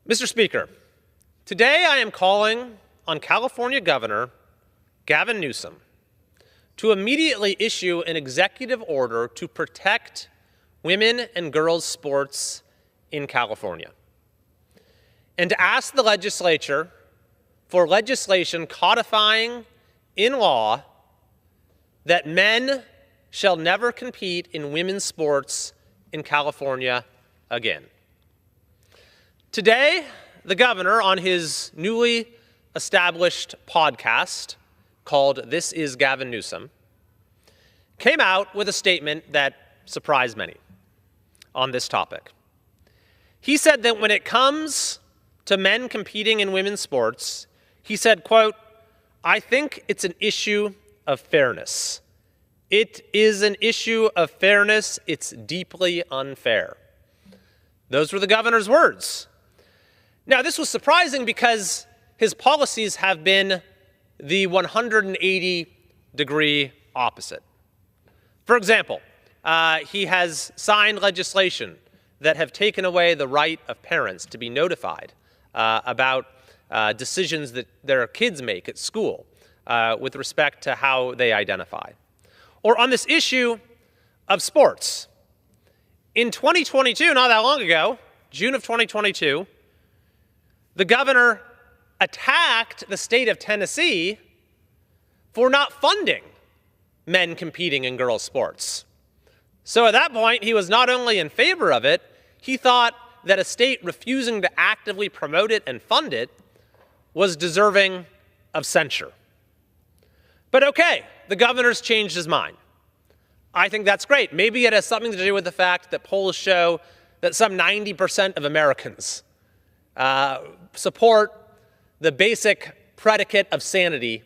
Mr. Speaker, today I am calling on California Governor Gavin Newsom to immediately issue an executive order to protect women and girls' sports in California, and to ask the legislature for legislation codifying in law that men shall never compete in women's sports in California again. Today, the governor, on his newly established podcast called This Is Gavin Newsom, came out with a statement that surprised many on this topic. He said that when it comes to men competing in women's sports, he said, quote, "I think it's an issue of fairness. It is an issue of fairness. It's deeply unfair." Those were the governor's words. Now, this was surprising because his policies have been the 180-degree opposite. For example, he has signed legislation that have taken away the right of parents to be notified about decisions that their kids make at school with respect to how they identify. Or on this issue of sports. In 2022, not that long ago, June of 2022, the governor attacked the state of Tennessee for not funding men competing in girls' sports. So at that point, he was not only in favor of it, he thought that a state refusing to actively promote it and fund it was deserving of censure. But okay, the governor's changed his mind. I think that's great. Maybe it has something to do with the fact that polls show that some 90% of Americans support the basic predicate of sanity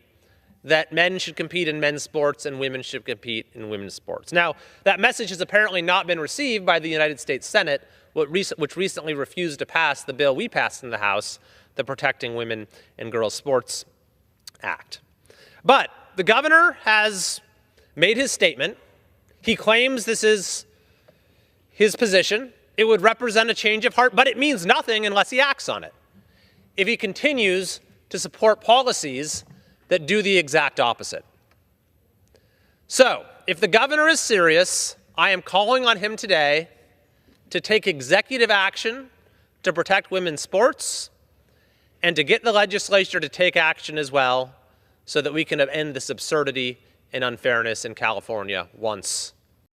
that men should compete in men's sports and women should compete in women's sports. Now, that message has apparently not been received by the United States Senate, which recently refused to pass the bill we passed in the House, the Protecting Women and Girls Sports Act. But the governor has made his statement. He claims this is his position. It would represent a change of heart, but it means nothing unless he acts on it. If he continues to support policies that do the exact opposite. So, if the governor is serious, I am calling on him today to take executive action to protect women's sports and to get the legislature to take action as well so that we can end this absurdity and unfairness in California once